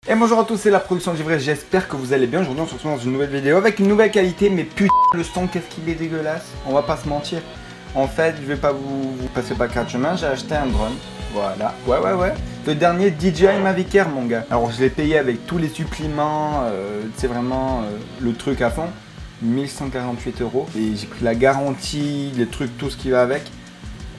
Et bonjour à tous, c'est la production Givré, j'espère que vous allez bien. Aujourd'hui on se retrouve dans une nouvelle vidéo avec une nouvelle qualité. Mais putain, le son, qu'est-ce qu'il est dégueulasse. On va pas se mentir. En fait, je vais pas vous passer pas quatre chemins, j'ai acheté un drone. Voilà, ouais. Le dernier DJI Mavic Air, mon gars. Alors je l'ai payé avec tous les suppléments, c'est vraiment le truc à fond. 1148 €. Et j'ai pris la garantie, les trucs, tout ce qui va avec.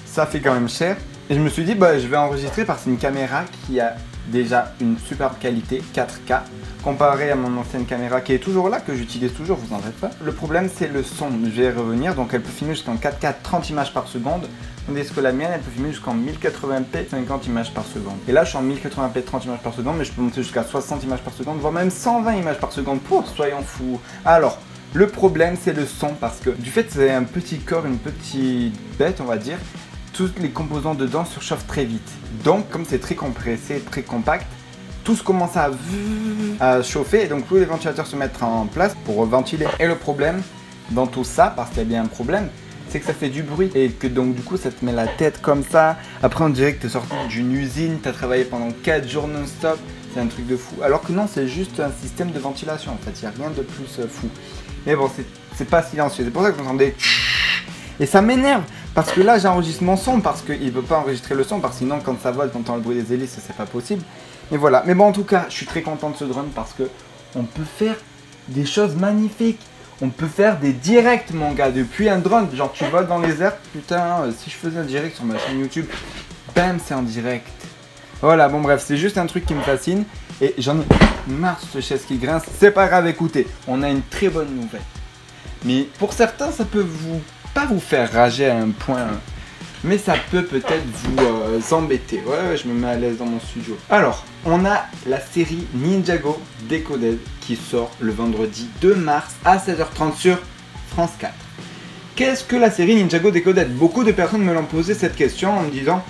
Ça fait quand même cher. Et je me suis dit, bah je vais enregistrer parce que c'est une caméra qui a déjà une superbe qualité 4K comparé à mon ancienne caméra qui est toujours là, que j'utilise toujours, vous en faites pas. Le problème c'est le son, je vais y revenir. Donc elle peut filmer jusqu'en 4K 30 images par seconde, tandis que la mienne elle peut filmer jusqu'en 1080p 50 images par seconde. Et là je suis en 1080p 30 images par seconde, mais je peux monter jusqu'à 60 images par seconde, voire même 120 images par seconde, soyons fous. Alors le problème c'est le son, parce que du fait que c'est un petit corps, une petite bête on va dire, tous les composants dedans surchauffent très vite. Donc comme c'est très compressé, très compact, tout se commence à chauffer et donc tous les ventilateurs se mettent en place pour ventiler. Et le problème dans tout ça, parce qu'il y a bien un problème, c'est que ça fait du bruit et que donc du coup ça te met la tête comme ça. Après on dirait que tu es sorti d'une usine, tu as travaillé pendant 4 jours non-stop, c'est un truc de fou. Alors que non, c'est juste un système de ventilation en fait, il n'y a rien de plus fou. Mais bon, c'est pas silencieux, c'est pour ça que vous entendez. Et ça m'énerve, parce que là j'enregistre mon son, parce qu'il ne peut pas enregistrer le son, parce que sinon quand ça vole, t'entends le bruit des hélices, c'est pas possible. Et voilà, mais bon en tout cas, je suis très content de ce drone parce que on peut faire des choses magnifiques. On peut faire des directs mon gars, depuis un drone, genre tu voles dans les airs, putain, si je faisais un direct sur ma chaîne YouTube, bam, c'est en direct. Voilà, bon bref, c'est juste un truc qui me fascine, et j'en ai marre de cette chaise qui grince, c'est pas grave, écoutez, on a une très bonne nouvelle. Mais pour certains, ça peut pas vous faire rager à un point, mais ça peut peut-être vous embêter. Ouais, je me mets à l'aise dans mon studio. Alors, on a la série Ninjago Decoded qui sort le vendredi 2 mars à 16h30 sur France 4. Qu'est-ce que la série Ninjago Decoded? Beaucoup de personnes me l'ont posé cette question en me disant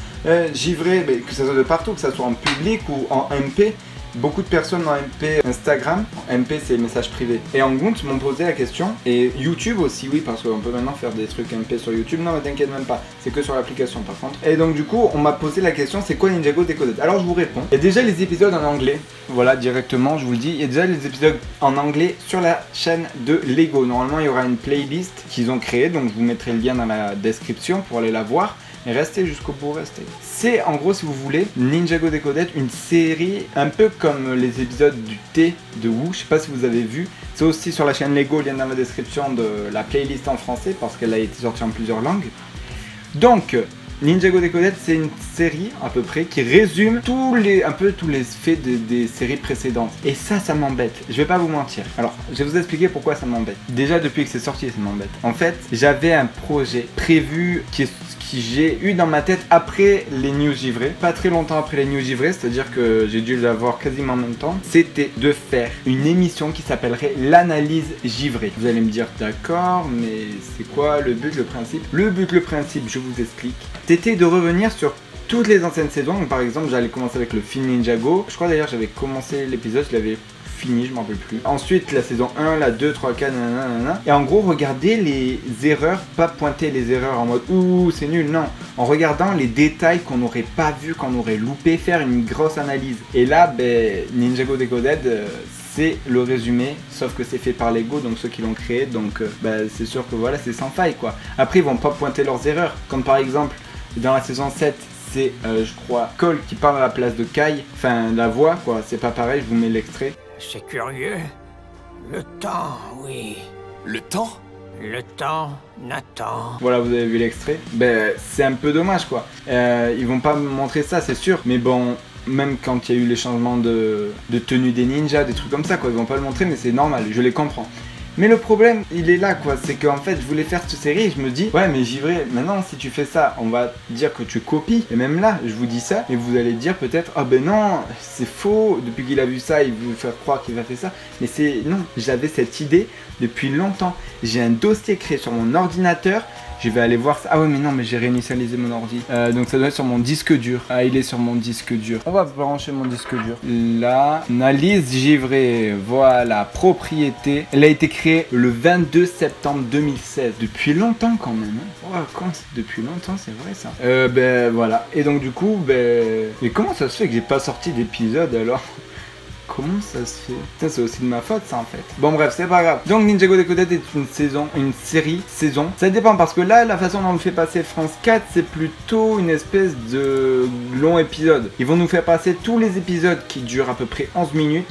Givré, que ça soit de partout, que ça soit en public ou en MP. Beaucoup de personnes en MP Instagram, MP c'est message privé, et en compte m'ont posé la question, et YouTube aussi, oui, parce qu'on peut maintenant faire des trucs MP sur YouTube. Non mais t'inquiète même pas, c'est que sur l'application par contre. Et donc du coup on m'a posé la question, c'est quoi Ninjago Decoded? Alors je vous réponds, il y a déjà les épisodes en anglais, voilà directement je vous le dis, il y a déjà les épisodes en anglais sur la chaîne de Lego. Normalement il y aura une playlist qu'ils ont créée, donc je vous mettrai le lien dans la description pour aller la voir. Et restez jusqu'au bout, restez. C'est en gros, si vous voulez, Ninjago Decoded, une série un peu comme les épisodes du thé de Wu. Je sais pas si vous avez vu. C'est aussi sur la chaîne Lego, lien dans la description de la playlist en français parce qu'elle a été sortie en plusieurs langues. Donc, Ninjago Decoded, c'est une série à peu près qui résume tous les faits des séries précédentes. Et ça m'embête. Je vais pas vous mentir. Alors, je vais vous expliquer pourquoi ça m'embête. Déjà, depuis que c'est sorti, ça m'embête. En fait, j'avais un projet prévu qui j'ai eu dans ma tête après les news givrées, pas très longtemps après les news givrées, c'est-à-dire que j'ai dû l'avoir quasiment en même temps. C'était de faire une émission qui s'appellerait l'analyse givrée. Vous allez me dire d'accord, mais c'est quoi le but, le principe? Le but, le principe, je vous explique. C'était de revenir sur toutes les anciennes saisons. Donc, par exemple, j'allais commencer avec le film Ninjago. Je crois d'ailleurs j'avais commencé l'épisode, je l'avais fini, je m'en rappelle plus. Ensuite la saison 1, la 2, 3, 4, nanana. Et en gros regardez les erreurs, pas pointer les erreurs en mode ouh c'est nul, non. En regardant les détails qu'on n'aurait pas vu, qu'on aurait loupé, faire une grosse analyse. Et là, Ninjago Decoded, c'est le résumé, sauf que c'est fait par Lego, donc ceux qui l'ont créé, donc c'est sûr que voilà, c'est sans faille quoi. Après ils vont pas pointer leurs erreurs, comme par exemple dans la saison 7, c'est je crois Cole qui parle à la place de Kai, enfin la voix quoi, c'est pas pareil, je vous mets l'extrait. C'est curieux. Le temps, oui. Le temps? Le temps n'attend. Voilà, vous avez vu l'extrait. C'est un peu dommage quoi. Ils vont pas me montrer ça, c'est sûr. Mais bon, même quand il y a eu les changements de tenue des ninjas, des trucs comme ça quoi, ils vont pas le montrer, mais c'est normal, je les comprends. Mais le problème, il est là quoi, c'est qu'en fait je voulais faire cette série et je me dis ouais mais Givré, maintenant si tu fais ça, on va dire que tu copies. Et même là, je vous dis ça et vous allez dire peut-être ah ben non, c'est faux, depuis qu'il a vu ça, il veut faire croire qu'il a fait ça. Mais c'est non, j'avais cette idée depuis longtemps. J'ai un dossier créé sur mon ordinateur. Je vais aller voir ça. Ah ouais mais non mais j'ai réinitialisé mon ordi. Donc ça doit être sur mon disque dur. Ah il est sur mon disque dur. On va brancher mon disque dur. Là, analyse givrée. Voilà, propriété. Elle a été créée le 22 septembre 2016. Depuis longtemps quand même. Hein. Oh, quand depuis longtemps, c'est vrai ça. Voilà. Et donc du coup, mais comment ça se fait que j'ai pas sorti d'épisode alors? comment ça se fait? Putain, c'est aussi de ma faute ça en fait. Bon bref, c'est pas grave. Donc Ninjago Decoded est une série, saison. Ça dépend parce que là, la façon dont on le fait passer France 4, c'est plutôt une espèce de long épisode. Ils vont nous faire passer tous les épisodes qui durent à peu près 11 minutes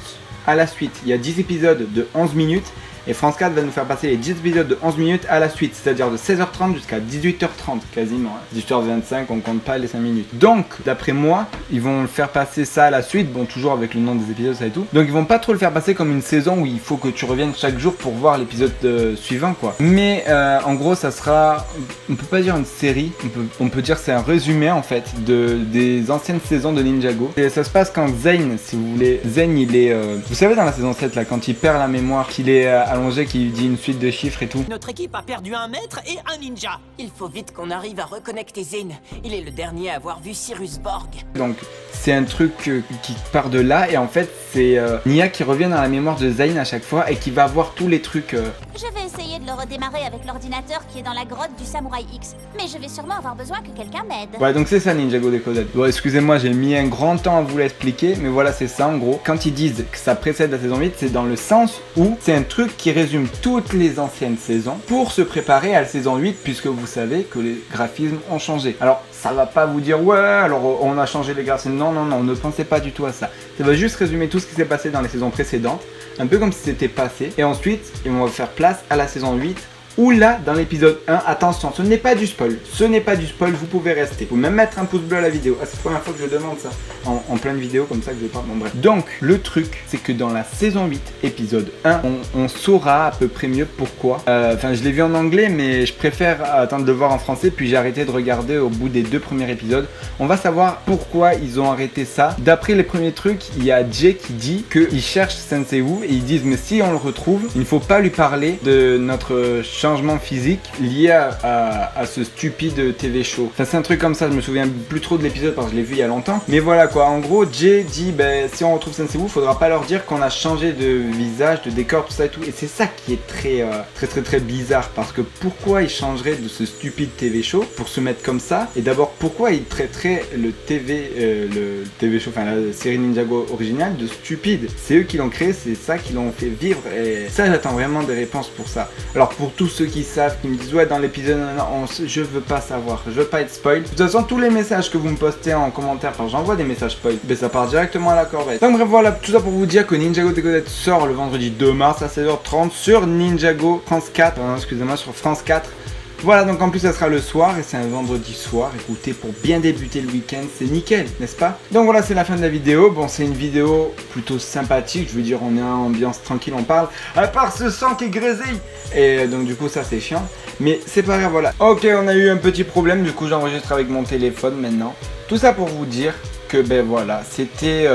à la suite. Il y a 10 épisodes de 11 minutes. Et France 4 va nous faire passer les 10 épisodes de 11 minutes à la suite, c'est-à-dire de 16h30 jusqu'à 18h30 quasiment. 18h25, on compte pas les 5 minutes. Donc, d'après moi, ils vont le faire passer ça à la suite, bon toujours avec le nom des épisodes, ça et tout. Donc ils vont pas trop le faire passer comme une saison où il faut que tu reviennes chaque jour pour voir l'épisode suivant quoi. Mais en gros, ça sera, on peut pas dire une série, on peut dire c'est un résumé en fait des anciennes saisons de Ninjago. Et ça se passe quand Zane, si vous voulez, Zane il est, vous savez dans la saison 7 là, quand il perd la mémoire, qu'il est allongé, qui dit une suite de chiffres et tout. Notre équipe a perdu un maître et un ninja. Il faut vite qu'on arrive à reconnecter Zane. Il est le dernier à avoir vu Cyrus Borg. Donc c'est un truc qui part de là et en fait c'est Nya qui revient dans la mémoire de Zane à chaque fois et qui va voir tous les trucs. Je vais essayer de le redémarrer avec l'ordinateur qui est dans la grotte du Samouraï X. Mais je vais sûrement avoir besoin que quelqu'un m'aide. Ouais, donc c'est ça Ninjago Decoded. Bon, excusez-moi, j'ai mis un grand temps à vous l'expliquer, mais voilà, c'est ça en gros. Quand ils disent que ça précède la saison 8, c'est dans le sens où c'est un truc qui résume toutes les anciennes saisons pour se préparer à la saison 8, puisque vous savez que les graphismes ont changé. Alors, ça va pas vous dire, ouais, alors on a changé les graphismes. Non, non, non, ne pensez pas du tout à ça. Ça va juste résumer tout ce qui s'est passé dans les saisons précédentes, un peu comme si c'était passé. Et ensuite, ils vont faire place à la saison 8. Ou là, dans l'épisode 1, attention, ce n'est pas du spoil. Ce n'est pas du spoil, vous pouvez rester. Vous pouvez même mettre un pouce bleu à la vidéo. Ah, c'est la première fois que je demande ça. En pleine vidéo, comme ça que je parle. Bon, bref. Donc, le truc, c'est que dans la saison 8, épisode 1, on saura à peu près mieux pourquoi. Enfin, je l'ai vu en anglais, mais je préfère attendre de le voir en français. Puis j'ai arrêté de regarder au bout des 2 premiers épisodes. On va savoir pourquoi ils ont arrêté ça. D'après les premiers trucs, il y a Jay qui dit qu'il cherche Sensei Wu. Et ils disent, mais si on le retrouve, il ne faut pas lui parler de notre changement physique lié à ce stupide TV show. Enfin, c'est un truc comme ça, je me souviens plus trop de l'épisode parce que je l'ai vu il y a longtemps. Mais voilà quoi, en gros, Jay dit, ben, si on retrouve Sensei Wu, faudra pas leur dire qu'on a changé de visage, de décor, tout ça et tout. Et c'est ça qui est très bizarre parce que pourquoi ils changeraient de ce stupide TV show pour se mettre comme ça? Et d'abord, pourquoi ils traiteraient le TV show, enfin la série Ninjago originale de stupide? C'est eux qui l'ont créé, c'est ça qui l'ont fait vivre et ça, j'attends vraiment des réponses pour ça. Alors pour tous ceux qui savent, qui me disent ouais dans l'épisode je veux pas savoir, je veux pas être spoil. De toute façon tous les messages que vous me postez en commentaire, quand j'envoie des messages spoil, ben ça part directement à la corvette. Donc bref voilà, tout ça pour vous dire que Ninjago Decoded sort le vendredi 2 mars à 16h30 sur Ninjago France 4, excusez-moi, sur France 4. Voilà, donc en plus ça sera le soir et c'est un vendredi soir. Écoutez, pour bien débuter le week-end, c'est nickel, n'est-ce pas? Donc voilà, c'est la fin de la vidéo. Bon, c'est une vidéo plutôt sympathique, je veux dire, on est en ambiance tranquille, on parle. À part ce sang qui grésille. Et donc du coup, ça c'est chiant. Mais c'est pas grave, voilà. Ok, on a eu un petit problème, du coup j'enregistre avec mon téléphone maintenant. Tout ça pour vous dire que, ben voilà, c'était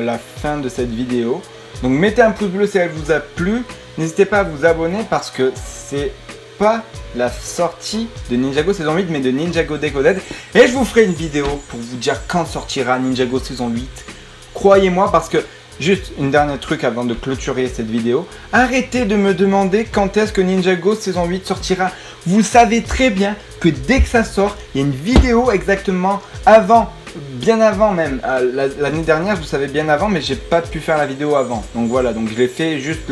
la fin de cette vidéo. Donc mettez un pouce bleu si elle vous a plu. N'hésitez pas à vous abonner parce que c'est pas la sortie de Ninjago saison 8 mais de Ninjago Decoded et je vous ferai une vidéo pour vous dire quand sortira Ninjago saison 8. Croyez-moi, parce que juste une dernière truc avant de clôturer cette vidéo, arrêtez de me demander quand est-ce que Ninjago saison 8 sortira. Vous savez très bien que dès que ça sort, il y a une vidéo exactement avant, bien avant même. L'année dernière, je vous savais bien avant, mais j'ai pas pu faire la vidéo avant. Donc voilà, donc je l'ai fait juste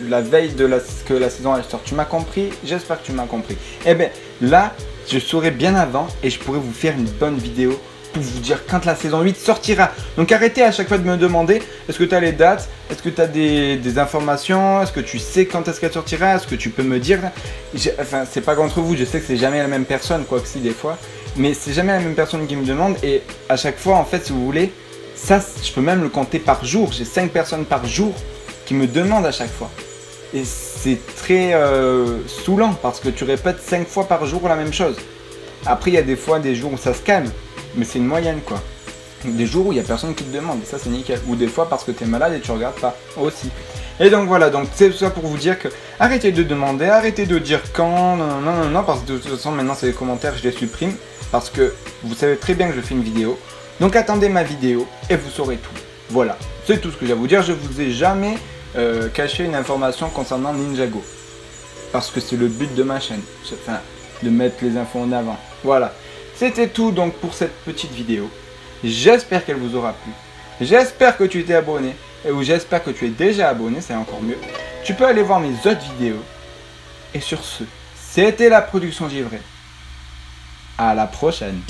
la veille de que la saison elle sort. Tu m'as compris? J'espère que tu m'as compris. Et bien là, je saurai bien avant et je pourrai vous faire une bonne vidéo pour vous dire quand la saison 8 sortira. Donc arrêtez à chaque fois de me demander est-ce que tu as les dates, est-ce que tu as des informations, est-ce que tu sais quand est-ce qu'elle sortira, est-ce que tu peux me dire. Enfin, c'est pas contre vous, je sais que c'est jamais la même personne, quoi que si des fois, mais c'est jamais la même personne qui me demande et à chaque fois en fait, si vous voulez, ça je peux même le compter par jour. J'ai 5 personnes par jour qui me demandent à chaque fois. Et c'est très saoulant parce que tu répètes 5 fois par jour la même chose. Après, il y a des fois des jours où ça se calme. Mais c'est une moyenne quoi. Des jours où il n'y a personne qui te demande, ça c'est nickel. Ou des fois parce que tu es malade et tu regardes pas aussi. Et donc voilà, donc c'est tout ça pour vous dire que arrêtez de demander, arrêtez de dire quand, non, parce que de toute façon maintenant c'est les commentaires, je les supprime. Parce que vous savez très bien que je fais une vidéo. Donc attendez ma vidéo et vous saurez tout. Voilà, c'est tout ce que j'ai à vous dire. Je vous ai jamais caché une information concernant Ninjago. Parce que c'est le but de ma chaîne. Enfin, de mettre les infos en avant. Voilà. C'était tout donc pour cette petite vidéo. J'espère qu'elle vous aura plu. J'espère que tu t'es abonné. et où j'espère que tu es déjà abonné, c'est encore mieux. Tu peux aller voir mes autres vidéos. Et sur ce, c'était la production Givré. À la prochaine.